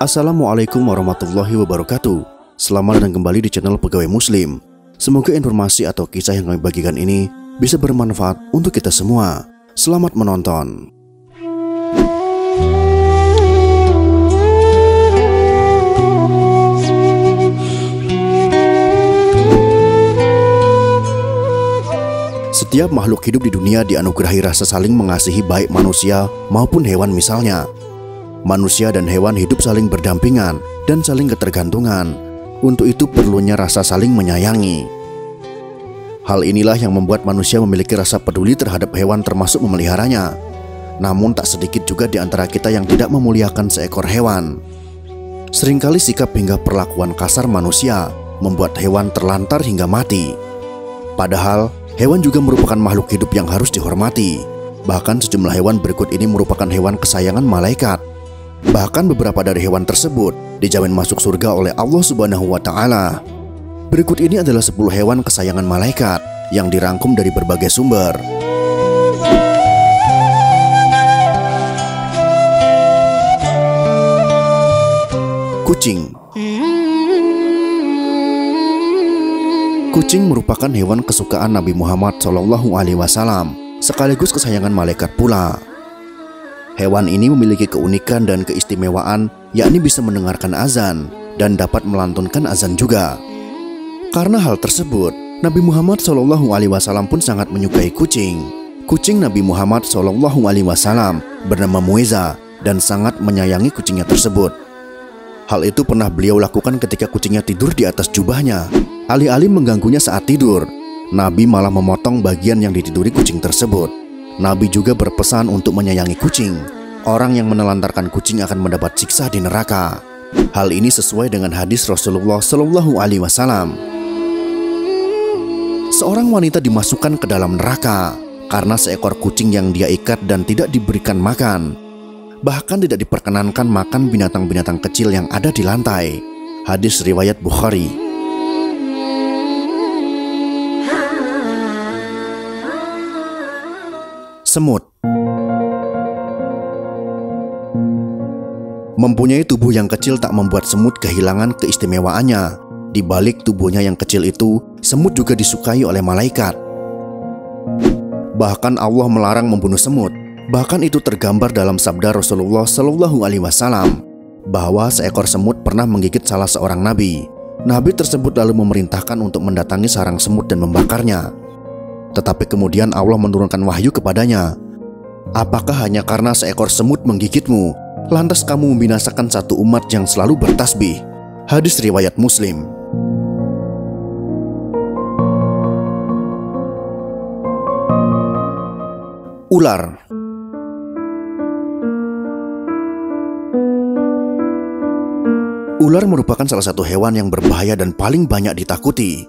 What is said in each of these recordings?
Assalamualaikum warahmatullahi wabarakatuh. Selamat datang kembali di channel Pegawai Muslim. Semoga informasi atau kisah yang kami bagikan ini bisa bermanfaat untuk kita semua. Selamat menonton. Setiap makhluk hidup di dunia dianugerahi rasa saling mengasihi, baik manusia maupun hewan misalnya. Manusia dan hewan hidup saling berdampingan dan saling ketergantungan. Untuk itu perlunya rasa saling menyayangi. Hal inilah yang membuat manusia memiliki rasa peduli terhadap hewan termasuk memeliharanya. Namun tak sedikit juga di antara kita yang tidak memuliakan seekor hewan. Seringkali sikap hingga perlakuan kasar manusia membuat hewan terlantar hingga mati. Padahal hewan juga merupakan makhluk hidup yang harus dihormati. Bahkan sejumlah hewan berikut ini merupakan hewan kesayangan malaikat. Bahkan beberapa dari hewan tersebut dijamin masuk surga oleh Allah Subhanahu wa Ta'ala. Berikut ini adalah 10 hewan kesayangan malaikat yang dirangkum dari berbagai sumber. Kucing. Kucing merupakan hewan kesukaan Nabi Muhammad SAW, sekaligus kesayangan malaikat pula. Hewan ini memiliki keunikan dan keistimewaan, yakni bisa mendengarkan azan dan dapat melantunkan azan juga. Karena hal tersebut, Nabi Muhammad SAW pun sangat menyukai kucing. Kucing Nabi Muhammad SAW bernama Mueza dan sangat menyayangi kucingnya tersebut. Hal itu pernah beliau lakukan ketika kucingnya tidur di atas jubahnya. Alih-alih mengganggunya saat tidur, Nabi malah memotong bagian yang ditiduri kucing tersebut. Nabi juga berpesan untuk menyayangi kucing. Orang yang menelantarkan kucing akan mendapat siksa di neraka. Hal ini sesuai dengan hadis Rasulullah SAW. Seorang wanita dimasukkan ke dalam neraka karena seekor kucing yang dia ikat dan tidak diberikan makan. Bahkan tidak diperkenankan makan binatang-binatang kecil yang ada di lantai. Hadis riwayat Bukhari. Semut. Mempunyai tubuh yang kecil tak membuat semut kehilangan keistimewaannya. Di balik tubuhnya yang kecil itu, semut juga disukai oleh malaikat. Bahkan Allah melarang membunuh semut. Bahkan itu tergambar dalam sabda Rasulullah SAW bahwa seekor semut pernah menggigit salah seorang nabi. Nabi tersebut lalu memerintahkan untuk mendatangi sarang semut dan membakarnya. Tetapi kemudian Allah menurunkan wahyu kepadanya. Apakah hanya karena seekor semut menggigitmu, lantas kamu membinasakan satu umat yang selalu bertasbih? Hadis riwayat Muslim. Ular. Ular merupakan salah satu hewan yang berbahaya dan paling banyak ditakuti.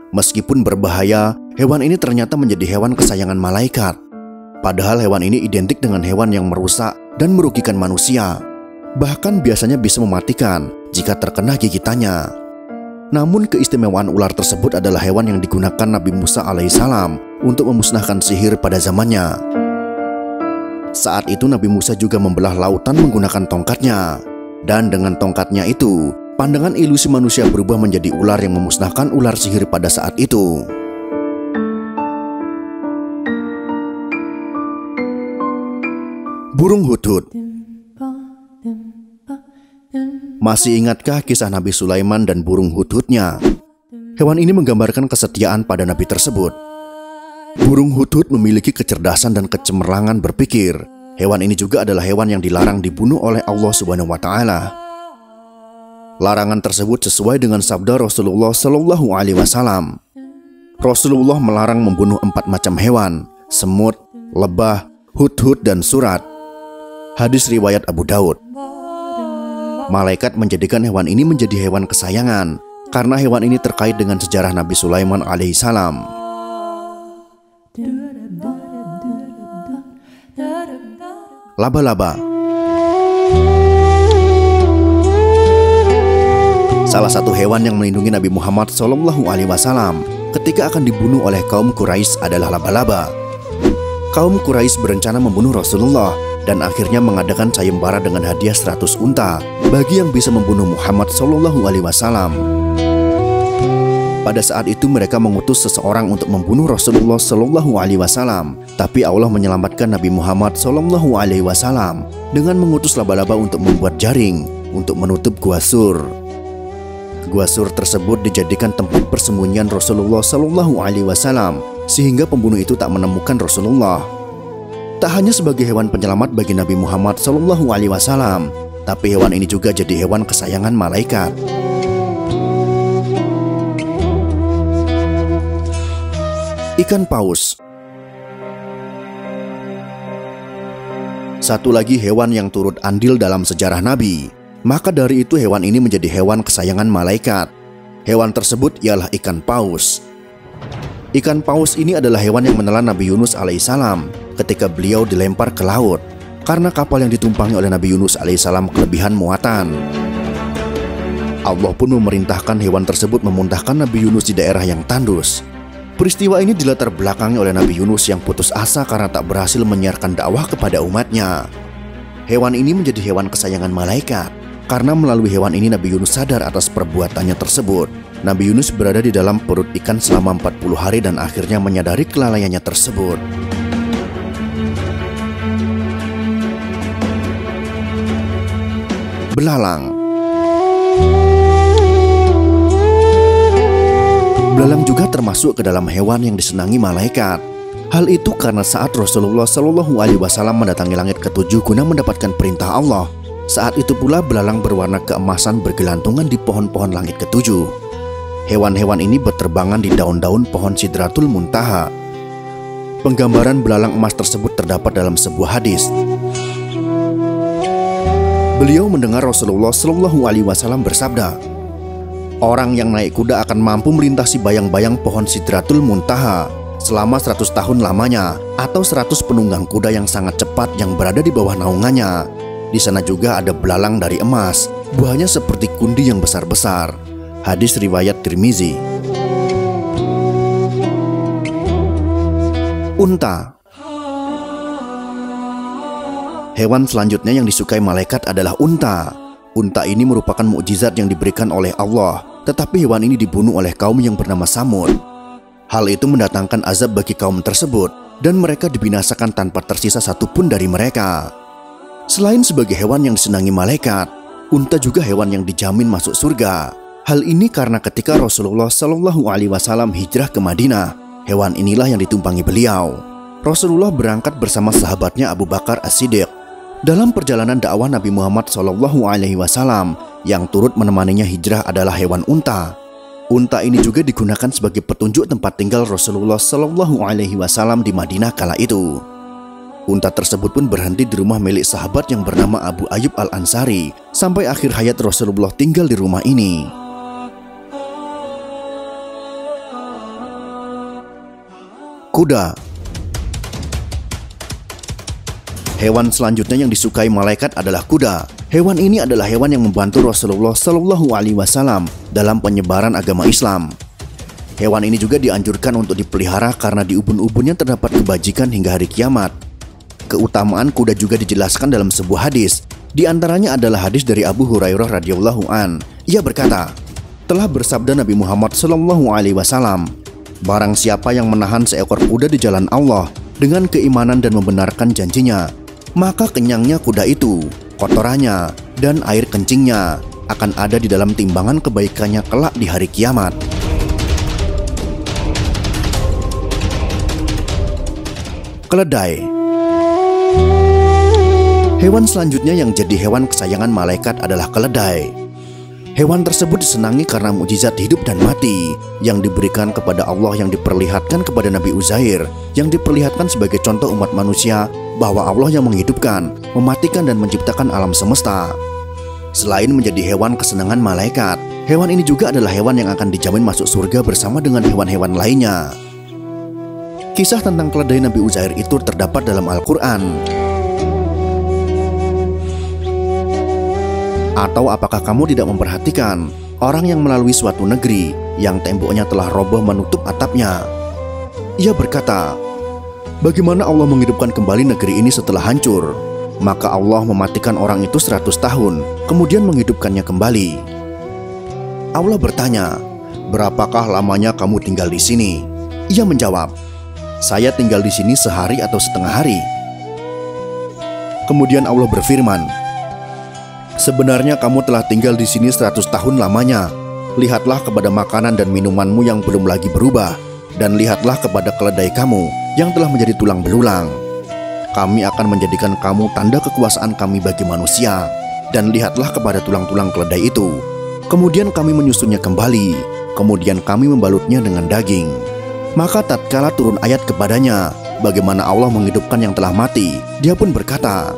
Meskipun berbahaya, hewan ini ternyata menjadi hewan kesayangan malaikat. Padahal hewan ini identik dengan hewan yang merusak dan merugikan manusia. Bahkan biasanya bisa mematikan jika terkena gigitannya. Namun keistimewaan ular tersebut adalah hewan yang digunakan Nabi Musa alaihissalam untuk memusnahkan sihir pada zamannya. Saat itu Nabi Musa juga membelah lautan menggunakan tongkatnya. Dan dengan tongkatnya itu, pandangan ilusi manusia berubah menjadi ular yang memusnahkan ular sihir pada saat itu. Burung hudhud. Masih ingatkah kisah Nabi Sulaiman dan burung hudhudnya? Hewan ini menggambarkan kesetiaan pada nabi tersebut. Burung hudhud memiliki kecerdasan dan kecemerlangan berpikir. Hewan ini juga adalah hewan yang dilarang dibunuh oleh Allah Subhanahu wa Ta'ala. Larangan tersebut sesuai dengan sabda Rasulullah SAW. Rasulullah melarang membunuh 4 macam hewan: semut, lebah, hudhud, dan surat. Hadis riwayat Abu Daud. Malaikat menjadikan hewan ini menjadi hewan kesayangan karena hewan ini terkait dengan sejarah Nabi Sulaiman alaihissalam. Laba-laba. Salah satu hewan yang melindungi Nabi Muhammad SAW ketika akan dibunuh oleh kaum Quraisy adalah laba-laba. Kaum Quraisy berencana membunuh Rasulullah dan akhirnya mengadakan sayembara dengan hadiah 100 unta bagi yang bisa membunuh Muhammad SAW. Pada saat itu mereka mengutus seseorang untuk membunuh Rasulullah SAW, tapi Allah menyelamatkan Nabi Muhammad SAW dengan mengutus laba-laba untuk membuat jaring untuk menutup Gua Sur. Gua Sur tersebut dijadikan tempat persembunyian Rasulullah SAW sehingga pembunuh itu tak menemukan Rasulullah. Tak hanya sebagai hewan penyelamat bagi Nabi Muhammad SAW, tapi hewan ini juga jadi hewan kesayangan malaikat. Ikan paus. Satu lagi hewan yang turut andil dalam sejarah Nabi. Maka dari itu hewan ini menjadi hewan kesayangan malaikat. Hewan tersebut ialah ikan paus. Ikan paus ini adalah hewan yang menelan Nabi Yunus alaihissalam ketika beliau dilempar ke laut karena kapal yang ditumpangi oleh Nabi Yunus alaihissalam kelebihan muatan. Allah pun memerintahkan hewan tersebut memuntahkan Nabi Yunus di daerah yang tandus. Peristiwa ini dilatar belakangi oleh Nabi Yunus yang putus asa karena tak berhasil menyiarkan dakwah kepada umatnya. Hewan ini menjadi hewan kesayangan malaikat karena melalui hewan ini Nabi Yunus sadar atas perbuatannya tersebut. Nabi Yunus berada di dalam perut ikan selama 40 hari dan akhirnya menyadari kelalaiannya tersebut. Belalang. Belalang juga termasuk ke dalam hewan yang disenangi malaikat. Hal itu karena saat Rasulullah SAW mendatangi langit ke-7 guna mendapatkan perintah Allah, saat itu pula belalang berwarna keemasan bergelantungan di pohon-pohon langit ke-7. Hewan-hewan ini berterbangan di daun-daun pohon Sidratul Muntaha. Penggambaran belalang emas tersebut terdapat dalam sebuah hadis. Beliau mendengar Rasulullah SAW bersabda, "Orang yang naik kuda akan mampu melintasi bayang-bayang pohon Sidratul Muntaha selama 100 tahun lamanya, atau 100 penunggang kuda yang sangat cepat yang berada di bawah naungannya. Di sana juga ada belalang dari emas, buahnya seperti kundi yang besar-besar." Hadis riwayat Tirmizi. Unta. Hewan selanjutnya yang disukai malaikat adalah unta. Unta ini merupakan mukjizat yang diberikan oleh Allah, tetapi hewan ini dibunuh oleh kaum yang bernama Samud. Hal itu mendatangkan azab bagi kaum tersebut dan mereka dibinasakan tanpa tersisa satupun dari mereka. Selain sebagai hewan yang disenangi malaikat, unta juga hewan yang dijamin masuk surga. Hal ini karena ketika Rasulullah SAW hijrah ke Madinah, hewan inilah yang ditumpangi beliau. Rasulullah berangkat bersama sahabatnya Abu Bakar As-Siddiq. Dalam perjalanan dakwah Nabi Muhammad SAW, yang turut menemaninya hijrah adalah hewan unta. Unta ini juga digunakan sebagai petunjuk tempat tinggal Rasulullah SAW di Madinah kala itu. Unta tersebut pun berhenti di rumah milik sahabat yang bernama Abu Ayyub Al-Ansari sampai akhir hayat Rasulullah tinggal di rumah ini. Kuda. Hewan selanjutnya yang disukai malaikat adalah kuda. Hewan ini adalah hewan yang membantu Rasulullah SAW dalam penyebaran agama Islam. Hewan ini juga dianjurkan untuk dipelihara karena di ubun-ubunnya terdapat kebajikan hingga hari kiamat. Keutamaan kuda juga dijelaskan dalam sebuah hadis. Di antaranya adalah hadis dari Abu Hurairah radhiyallahu an. Ia berkata, telah bersabda Nabi Muhammad SAW, "Barang siapa yang menahan seekor kuda di jalan Allah dengan keimanan dan membenarkan janjinya, maka kenyangnya kuda itu, kotorannya, dan air kencingnya akan ada di dalam timbangan kebaikannya kelak di hari kiamat." Keledai. Hewan selanjutnya yang jadi hewan kesayangan malaikat adalah keledai. Hewan tersebut disenangi karena mukjizat hidup dan mati yang diberikan kepada Allah, yang diperlihatkan kepada Nabi Uzair, yang diperlihatkan sebagai contoh umat manusia bahwa Allah yang menghidupkan, mematikan, dan menciptakan alam semesta. Selain menjadi hewan kesenangan malaikat, hewan ini juga adalah hewan yang akan dijamin masuk surga bersama dengan hewan-hewan lainnya. Kisah tentang keledai Nabi Uzair itu terdapat dalam Al-Quran. Atau apakah kamu tidak memperhatikan orang yang melalui suatu negeri yang temboknya telah roboh menutup atapnya? Ia berkata, "Bagaimana Allah menghidupkan kembali negeri ini setelah hancur?" Maka Allah mematikan orang itu 100 tahun, kemudian menghidupkannya kembali. Allah bertanya, "Berapakah lamanya kamu tinggal di sini?" Ia menjawab, "Saya tinggal di sini sehari atau setengah hari." Kemudian Allah berfirman, "Sebenarnya kamu telah tinggal di sini 100 tahun lamanya. Lihatlah kepada makanan dan minumanmu yang belum lagi berubah, dan lihatlah kepada keledai kamu yang telah menjadi tulang belulang. Kami akan menjadikan kamu tanda kekuasaan kami bagi manusia, dan lihatlah kepada tulang-tulang keledai itu. Kemudian kami menyusunnya kembali, kemudian kami membalutnya dengan daging." Maka tatkala turun ayat kepadanya bagaimana Allah menghidupkan yang telah mati, dia pun berkata,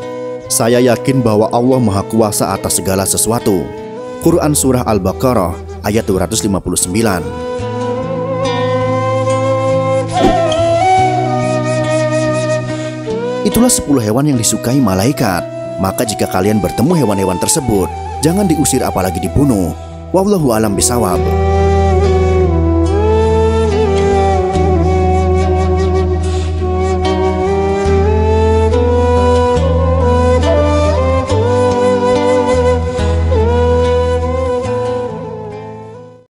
"Saya yakin bahwa Allah Maha Kuasa atas segala sesuatu." Quran Surah Al-Baqarah ayat 259. Itulah 10 hewan yang disukai malaikat. Maka jika kalian bertemu hewan-hewan tersebut, jangan diusir apalagi dibunuh. Wallahu a'lam bishawab.